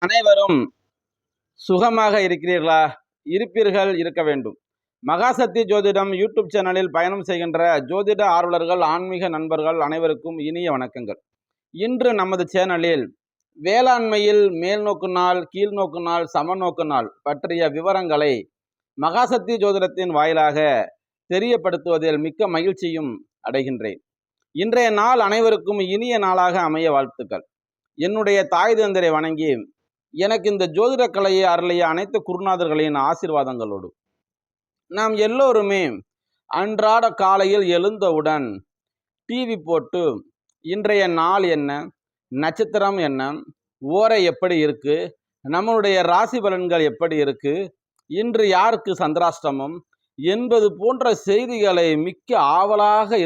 அனைவரும் சுகமாக இருக்கிறீர்களா? இருப்பீர்கள், இருக்க வேண்டும். மகாசக்தி ஜோதிடம் யூடியூப் சேனலில் பயணம் செய்கின்ற ஜோதிட ஆர்வலர்கள், ஆன்மீக நண்பர்கள் அனைவருக்கும் இனிய வணக்கங்கள். இன்று நமது சேனலில் வேளாண்மையில் மேல்நோக்கு நாள், கீழ்நோக்கு நாள், சமநோக்கு நாள் பற்றிய விவரங்களை மகாசக்தி ஜோதிடத்தின் வாயிலாக தெரியப்படுத்துவதில் மிக்க மகிழ்ச்சியும் அடைகின்றேன். இன்றைய நாள் அனைவருக்கும் இனிய நாளாக அமைய வாழ்த்துக்கள். என்னுடைய தாய் தந்தரை வணங்கி எனக்கு இந்த ஜோதிட கலையை அருளிய அனைத்து குருநாதர்களின் ஆசீர்வாதங்களோடு நாம் எல்லோருமே அன்றாட காலையில் எழுந்தவுடன் டிவி போட்டு இன்றைய நாள் என்ன, நட்சத்திரம் என்ன, ஓரை எப்படி இருக்கு, நம்மளுடைய ராசி பலன்கள் எப்படி இருக்கு, இன்று யாருக்கு சந்திராஷ்டமம் என்பது போன்ற செய்திகளை மிக்க ஆவலாக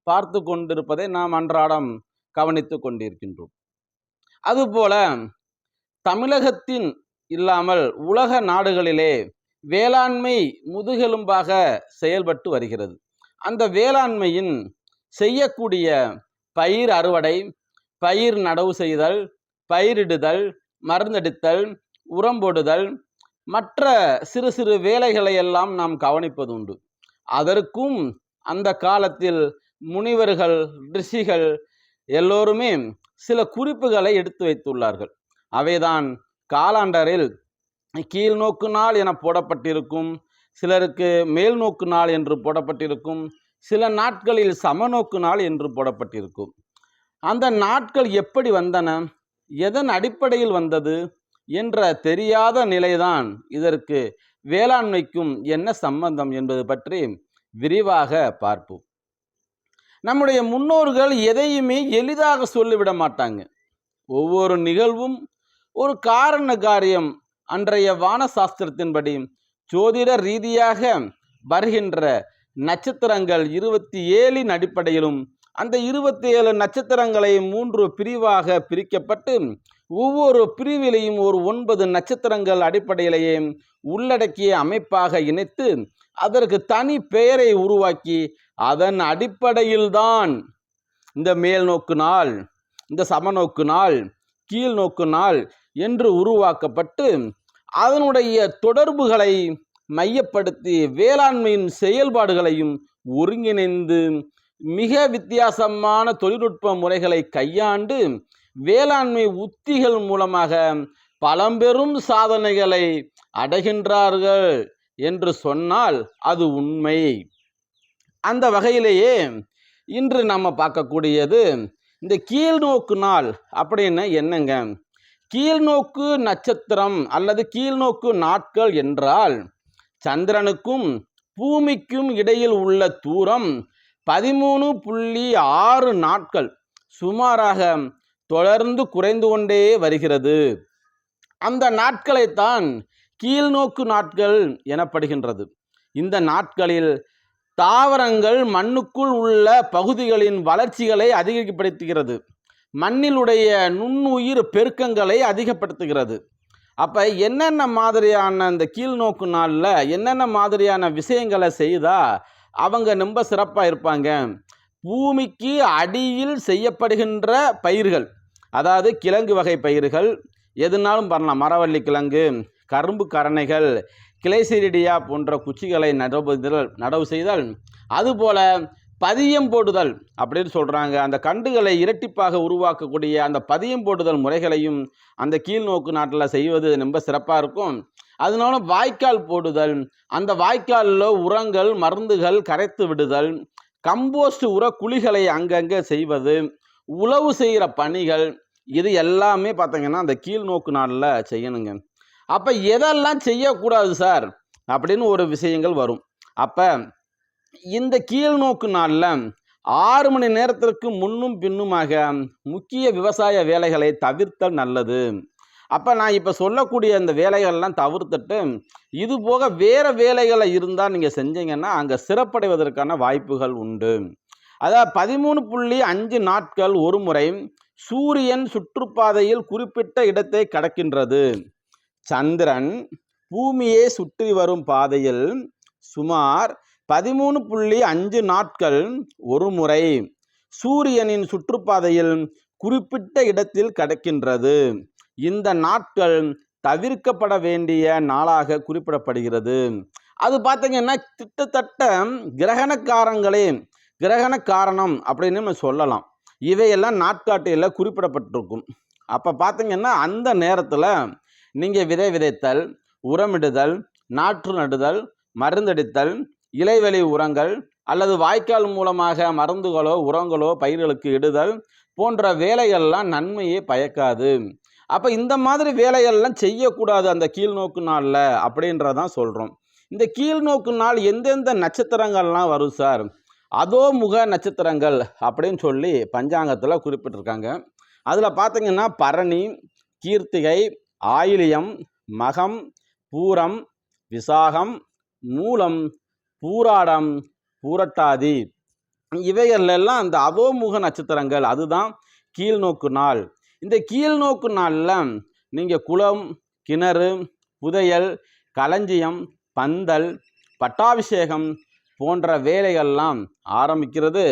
பார்த்து கொண்டிருப்பதை நாம் அன்றாடம் கவனித்து கொண்டிருக்கின்றோம். அதுபோல தமிழகத்தின் இல்லாமல் உலக நாடுகளிலே வேளாண்மை முதுகெலும்பாக செயல்பட்டு வருகிறது. அந்த வேளாண்மையின் செய்யக்கூடிய பயிர் அறுவடை, பயிர் நடவு செய்தல், பயிரிடுதல், மருந்தடித்தல், உரம் போடுதல், மற்ற சிறு சிறு வேலைகளை எல்லாம் நாம் கவனிப்பது உண்டு. அதற்கும் அந்த காலத்தில் முனிவர்கள், ரிஷிகள் எல்லோருமே சில குறிப்புகளை எடுத்து வைத்துள்ளார்கள். அவைதான் காலாண்டரில் கீழ்நோக்கு நாள் என போடப்பட்டிருக்கும், சிலருக்கு மேல் நோக்கு நாள் என்று போடப்பட்டிருக்கும், சில நாட்களில் சமநோக்கு நாள் என்று போடப்பட்டிருக்கும். அந்த நாட்கள் எப்படி வந்தன, எதன் அடிப்படையில் வந்தது என்ற தெரியாத நிலைதான் இதற்கு வேளாண்மைக்கும் என்ன சம்பந்தம் என்பது பற்றி விரிவாக பார்ப்போம். நம்முடைய முன்னோர்கள் எதையுமே எளிதாக சொல்லிவிட மாட்டாங்க. ஒவ்வொரு நிகழ்வும் ஒரு காரண காரியம் அன்றைய வான சாஸ்திரத்தின்படி ஜோதிட ரீதியாக வருகின்ற நட்சத்திரங்கள் 27 அடிப்படையிலும் அந்த 27 நட்சத்திரங்களை 3 பிரிவாக பிரிக்கப்பட்டு ஒவ்வொரு பிரிவிலையும் ஒரு 9 நட்சத்திரங்கள் அடிப்படையிலேயே உள்ளடக்கிய அமைப்பாக இணைத்து அதற்கு தனி பெயரை உருவாக்கி அதன் அடிப்படையில்தான் இந்த மேல் நோக்கு நாள், இந்த சமநோக்கு நாள், கீழ் நோக்கு நாள் என்று உருவாக்கப்பட்டு அதனுடைய தொடர்புகளை மையப்படுத்தி வேளாண்மையின் செயல்பாடுகளையும் ஒருங்கிணைந்து மிக வித்தியாசமான தொழில்நுட்ப முறைகளை கையாண்டு வேளாண்மை உத்திகள் மூலமாக பழம்பெரும் சாதனைகளை அடைகின்றார்கள் என்று சொன்னால் அது உண்மை. அந்த வகையிலேயே இன்று நம்ம பார்க்கக்கூடியது இந்த கீழ்நோக்கு நாள் அப்படின்னு என்னங்க? கீழ்நோக்கு நட்சத்திரம் அல்லது கீழ்நோக்கு நாட்கள் என்றால் சந்திரனுக்கும் பூமிக்கும் இடையில் உள்ள தூரம் 13.6 நாட்கள் சுமாராக தொடர்ந்து குறைந்து கொண்டே வருகிறது. அந்த நாட்களைத்தான் கீழ்நோக்கு நாட்கள் எனப்படுகின்றது. இந்த நாட்களில் தாவரங்கள் மண்ணுக்குள் உள்ள பகுதிகளின் வளர்ச்சிகளை அதிகப்படுத்துகிறது, மண்ணிலுடைய நுண்ணுயிர் பெருக்கங்களை அதிகப்படுத்துகிறது. அப்போ என்னென்ன மாதிரியான இந்த கீழ்நோக்கு நாளில் என்னென்ன மாதிரியான விஷயங்களை செய்தால் அவங்க ரொம்ப சிறப்பாக இருப்பாங்க? பூமிக்கு அடியில் செய்யப்படுகின்ற பயிர்கள், அதாவது கிழங்கு வகை பயிர்கள் எதுனாலும் பண்ணலாம். மரவள்ளி கிழங்கு, கரும்பு கரணைகள், கிளைசிரிடியா போன்ற குச்சிகளை நடவு செய்தல், அதுபோல பதியம் போடுதல் அப்படின்னு சொல்கிறாங்க. அந்த கண்டுகளை இரட்டிப்பாக உருவாக்கக்கூடிய அந்த பதியம் போடுதல் முறைகளையும் அந்த கீழ்நோக்கு நாட்டில் செய்வது ரொம்ப சிறப்பாக இருக்கும். அதனால வாய்க்கால் போடுதல், அந்த வாய்க்காலில் உரங்கள், மருந்துகள் கரைத்து விடுதல், கம்போஸ்ட் உர குழிகளை அங்கங்கே செய்வது, உழவு செய்கிற பணிகள், இது எல்லாமே பார்த்தீங்கன்னா அந்த கீழ்நோக்கு நாளில் செய்யணுங்க. அப்போ எதெல்லாம் செய்யக்கூடாது சார் அப்படின்னு ஒரு விஷயங்கள் வரும். அப்போ இந்த கீழ்நோக்கு நாளில் 6 மணி நேரத்திற்கு முன்னும் பின்னுமாக முக்கிய விவசாய வேலைகளை தவிர்த்தல் நல்லது. அப்போ நான் இப்போ சொல்லக்கூடிய இந்த வேலைகள்லாம் தவிர்த்துட்டு இது போக வேறு வேலைகளை இருந்தால் நீங்கள் செஞ்சீங்கன்னா அங்கே சிறப்படைவதற்கான வாய்ப்புகள் உண்டு. அதாவது 13.5 நாட்கள் ஒரு முறை சூரியன் சுற்றுப்பாதையில் குறிப்பிட்ட இடத்தை கடக்கின்றது. சந்திரன் பூமியை சுற்றி வரும் பாதையில் சுமார் 13.5 நாட்கள் ஒரு முறை சூரியனின் சுற்றுப்பாதையில் குறிப்பிட்ட இடத்தில் கடக்கின்றது. இந்த நாட்கள் தவிர்க்கப்பட வேண்டிய நாளாக குறிப்பிடப்படுகிறது. அது பார்த்தீங்கன்னா கிட்டத்தட்ட கிரகணக்காரங்களே கிரகண காரணம் அப்படின்னு நம்ம சொல்லலாம். இவையெல்லாம் நாட்காட்டியில் குறிப்பிடப்பட்டிருக்கும். அப்போ பார்த்தீங்கன்னா அந்த நேரத்தில் நீங்கள் விதை விதைத்தல், உரமிடுதல், நாற்று நடுதல், மருந்தடித்தல், இலைவெளி உரங்கள் அல்லது வாய்க்கால் மூலமாக மருந்துகளோ உரங்களோ பயிர்களுக்கு இடுதல் போன்ற வேலைகள்லாம் நன்மையே பயக்காது. அப்போ இந்த மாதிரி வேலைகள்லாம் செய்யக்கூடாது அந்த கீழ்நோக்கு நாளில் அப்படின்றதான் சொல்கிறோம். இந்த கீழ்நோக்கு நாள் எந்தெந்த நட்சத்திரங்கள்லாம் வரும் சார்? அதோ முக நட்சத்திரங்கள் அப்படின்னு சொல்லி பஞ்சாங்கத்தில் குறிப்பிட்டிருக்காங்க. அதில் பார்த்தீங்கன்னா பரணி, கீர்த்திகை, ஆயிலியம், மகம், பூரம், விசாகம், மூலம், பூராடம், பூரட்டாதி இவைகளெல்லாம் அந்த அதோமுக நட்சத்திரங்கள். அதுதான் கீழ்நோக்கு நாள். இந்த கீழ்நோக்கு நாளில் நீங்கள் குளம், கிணறு, புதையல், களஞ்சியம், பந்தல், பட்டாபிஷேகம் போன்ற வேலைகள்லாம் ஆரம்பிக்கிறது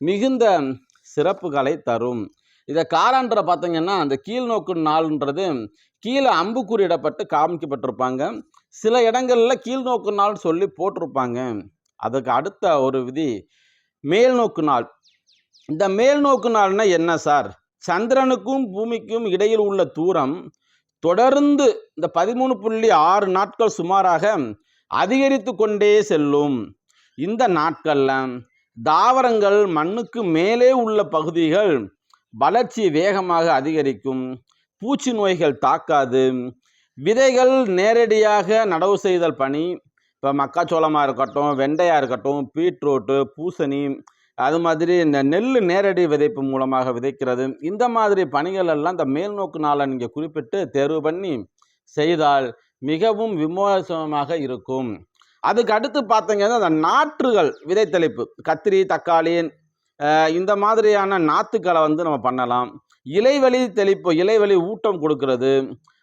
மிகுந்த சிறப்புகளை தரும். இதை காலாண்டர பார்த்தீங்கன்னா அந்த கீழ்நோக்கு நாள்ன்றது கீழே அம்புக்குறியிடப்பட்டு காமிக்கப்பட்டிருப்பாங்க. சில இடங்களில் கீழ்நோக்கு நாள் சொல்லி போட்டிருப்பாங்க. அதுக்கு அடுத்த ஒரு விதி மேல்நோக்கு நாள். இந்த மேல்நோக்கு நாள்னா என்ன சார்? சந்திரனுக்கும் பூமிக்கும் இடையில் உள்ள தூரம் தொடர்ந்து இந்த 13.6 நாட்கள் சுமாராக அதிகரித்து கொண்டே செல்லும். இந்த நாட்களில் தாவரங்கள் மண்ணுக்கு மேலே உள்ள பகுதிகள் வளர்ச்சி வேகமாக அதிகரிக்கும், பூச்சி நோய்கள் தாக்காது, விதைகள் நேரடியாக நடவு செய்தல் பணி, இப்போ மக்காச்சோளமாக இருக்கட்டும், வெண்டையாக இருக்கட்டும், பீட்ரூட்டு, பூசணி, அது மாதிரி இந்த நெல் நேரடி விதைப்பு மூலமாக விதைக்கிறது, இந்த மாதிரி பணிகள் எல்லாம் இந்த மேல்நோக்கு நாளை நீங்கள் குறிப்பிட்டு தேர்வு பண்ணி செய்தால் மிகவும் விமோசனமாக இருக்கும். அதுக்கு அடுத்து பார்த்தீங்கன்னா அந்த நாற்றுகள் விதைத்தளிப்பு, கத்திரி, தக்காளி இந்த மாதிரியான நாற்றுக்களை வந்து நம்ம பண்ணலாம். இலைவெளி தெளிப்பு, இலைவெளி ஊட்டம் கொடுக்கறது,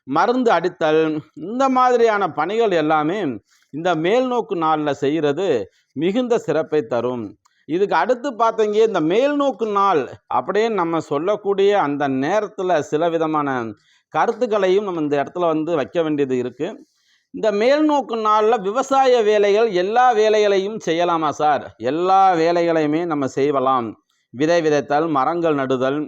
மருந்து அடித்தல், இந்த மாதிரியான பணிகள் எல்லாமே இந்த மேல்நோக்கு நாளில் செய்கிறது மிகுந்த சிறப்பை தரும். இதுக்கு அடுத்து பார்த்தீங்க இந்த மேல்நோக்கு நாள் அப்படின்னு நம்ம சொல்லக்கூடிய அந்த நேரத்தில் சில விதமான கருத்துக்களையும் நம்ம இந்த இடத்துல வந்து வைக்க வேண்டியது இருக்குது. இந்த மேல்நோக்கு நாளில் விவசாய வேலைகள் எல்லா வேலைகளையும் செய்யலாமா சார்? எல்லா வேலைகளையுமே நம்ம செய்யலாம். விதை விதைத்தல், மரங்கள் நடுதல்,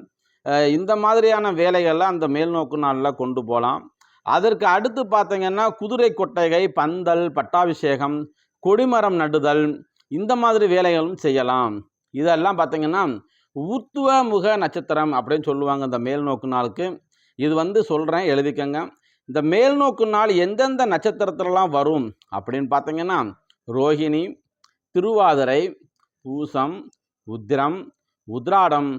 இந்த மாதிரியான வேலைகள்லாம் அந்த மேல்நோக்கு நாளில் கொண்டு போகலாம். அதற்கு அடுத்து பார்த்தீங்கன்னா குதிரை கொட்டகை, பந்தல், பட்டாபிஷேகம், கொடிமரம் நடுதல், இந்த மாதிரி வேலைகளும் செய்யலாம். இதெல்லாம் பார்த்தீங்கன்னா ஊர்த்துவ முக நட்சத்திரம் அப்படின்னு சொல்லுவாங்க இந்த மேல்நோக்கு நாளுக்கு. இது வந்து சொல்கிறேன், எழுதிக்கங்க. இந்த மேல்நோக்கு நாள் எந்தெந்த நட்சத்திரத்திலலாம் வரும் அப்படின்னு பார்த்தீங்கன்னா ரோஹிணி, திருவாதிரை, பூசம், உத்திரம், உத்ராடம்,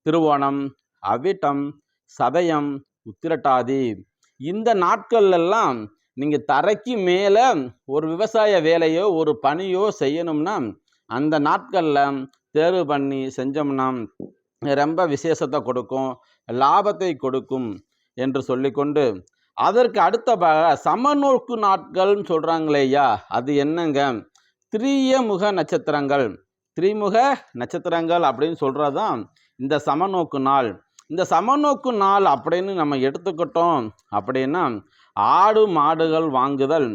திருவோணம், அவிட்டம், சதயம், உத்திரட்டாதி. இந்த நாட்கள்லாம் நீங்கள் தரைக்கு மேலே ஒரு விவசாய வேலையோ ஒரு பணியோ செய்யணும்னா அந்த நாட்களில் தேர்வு பண்ணி செஞ்சோம்னா ரொம்ப விசேஷத்தை கொடுக்கும், லாபத்தை கொடுக்கும் என்று சொல்லிக்கொண்டு அதற்கு அடுத்த சமநோக்கு நாட்கள்னு சொல்கிறாங்களேயா, அது என்னங்க? திரியமுக நட்சத்திரங்கள், திரிமுக நட்சத்திரங்கள் அப்படின்னு சொல்கிறது தான் இந்த சமநோக்கு நாள். இந்த சமநோக்கு நாள் அப்படின்னு நம்ம எடுத்துக்கிட்டோம் அப்படின்னா ஆடு மாடுகள் வாங்குதல்,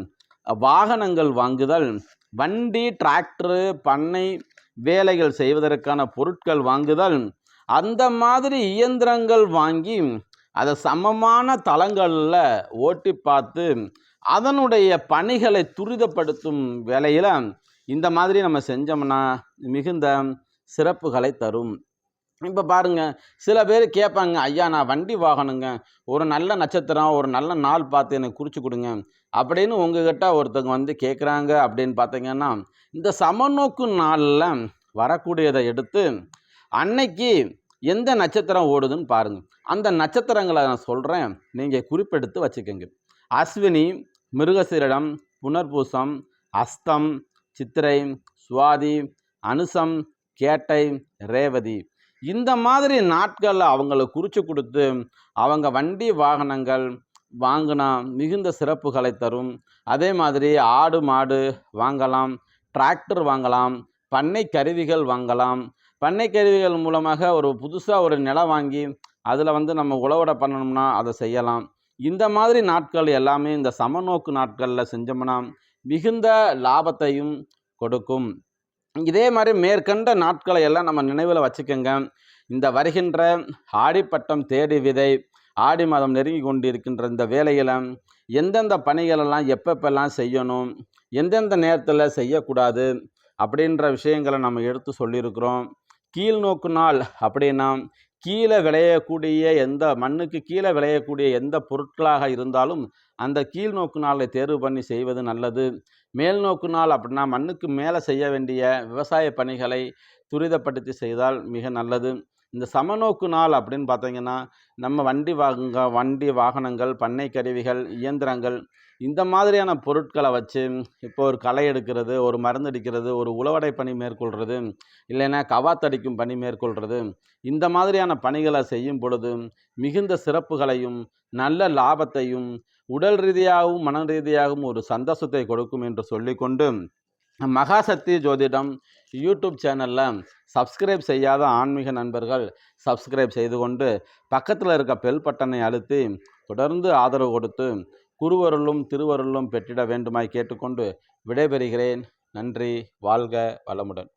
வாகனங்கள் வாங்குதல், வண்டி, டிராக்டரு, பண்ணை வேலைகள் செய்வதற்கான பொருட்கள் வாங்குதல், அந்த மாதிரி இயந்திரங்கள் வாங்கி அதை சமமான தளங்களில் ஓட்டி பார்த்து அதனுடைய பணிகளை துரிதப்படுத்தும் வேலையில் இந்த மாதிரி நம்ம செஞ்சோம்னா மிகுந்த சிறப்புகளை தரும். இப்போ பாருங்கள், சில பேர் கேட்பாங்க, ஐயா நான் வண்டி வாகனங்க, ஒரு நல்ல நட்சத்திரம் ஒரு நல்ல நாள் பார்த்து எனக்கு குறித்து கொடுங்க அப்படின்னு உங்ககிட்ட ஒருத்தவங்க வந்து கேட்குறாங்க. அப்படின்னு பார்த்தீங்கன்னா இந்த சமநோக்கு நாளில் வரக்கூடியதை எடுத்து அன்னைக்கு எந்த நட்சத்திரம் ஓடுதுன்னு பாருங்கள். அந்த நட்சத்திரங்களை நான் சொல்கிறேன், நீங்கள் குறிப்பெடுத்து வச்சுக்கோங்க. அஸ்வினி, மிருகசீரிடம், புனர்பூசம், அஸ்தம், சித்திரை, சுவாதி, அனுசம், கேட்டை, ரேவதி. இந்த மாதிரி நாட்களில் அவங்களுக்கு குறித்து கொடுத்து அவங்க வண்டி வாகனங்கள் வாங்கினா மிகுந்த சிறப்புகளை தரும். அதே மாதிரி ஆடு மாடு வாங்கலாம், டிராக்டர் வாங்கலாம், பண்ணை கருவிகள் வாங்கலாம். பண்ணை கருவிகள் மூலமாக ஒரு புதுசாக ஒரு நிலம் வாங்கி அதில் வந்து நம்ம உழவடை பண்ணணும்னா அதை செய்யலாம். இந்த மாதிரி நாட்கள் எல்லாமே இந்த சமநோக்கு நாட்களில் செஞ்சோம்னா மிகுந்த லாபத்தையும் கொடுக்கும். இதே மாதிரி மேற்கண்ட நாட்களை எல்லாம் நம்ம நினைவில் வச்சுக்கோங்க. இந்த வருகின்ற ஆடிப்பட்டம் தேடி விதை, ஆடி மாதம் நெருங்கி கொண்டிருக்கின்ற இந்த வேளையில் எந்தெந்த பணிகளெல்லாம் எப்பப்பெல்லாம் செய்யணும், எந்தெந்த நேரத்தில் செய்யக்கூடாது அப்படின்ற விஷயங்களை நம்ம எடுத்து சொல்லியிருக்கிறோம். கீழ் நோக்கு நாள் அப்படின்னா கீழே விளையக்கூடிய மண்ணுக்கு கீழே விளையக்கூடிய எந்த பொருட்களாக இருந்தாலும் அந்த கீழ் நோக்கு நாளை தேர்வு பண்ணி செய்வது நல்லது. மேல் நோக்கு நாள் அப்படின்னா மண்ணுக்கு மேலே செய்ய வேண்டிய விவசாய பணிகளை துரிதப்படுத்தி செய்தால் மிக நல்லது. இந்த சமநோக்கு நாள் அப்படின்னு பார்த்தீங்கன்னா நம்ம வண்டி வாகனங்கள், பண்ணை கருவிகள், இயந்திரங்கள் இந்த மாதிரியான பொருட்களை வச்சு இப்போ ஒரு களை எடுக்கிறது, ஒரு மருந்து அடிக்கிறது, ஒரு உழவடை பணி மேற்கொள்கிறது, இல்லைன்னா கவாத்தடிக்கும் பணி மேற்கொள்கிறது, இந்த மாதிரியான பணிகளை செய்யும் பொழுது மிகுந்த சிறப்புகளையும் நல்ல லாபத்தையும் உடல் ரீதியாகவும் மன ரீதியாகவும் ஒரு சந்தோஷத்தை கொடுக்கும் என்று சொல்லிக்கொண்டு, மகாசக்தி ஜோதிடம் யூடியூப் சேனலில் சப்ஸ்கிரைப் செய்யாத ஆன்மீக நண்பர்கள் சப்ஸ்கிரைப் செய்து கொண்டு பக்கத்தில் இருக்க பெல் பட்டனை அழுத்தி தொடர்ந்து ஆதரவு கொடுத்து குருவருளும் திருவருளும் பெற்றிட வேண்டுமாய் கேட்டுக்கொண்டு விடைபெறுகிறேன். நன்றி. வாழ்க வளமுடன்.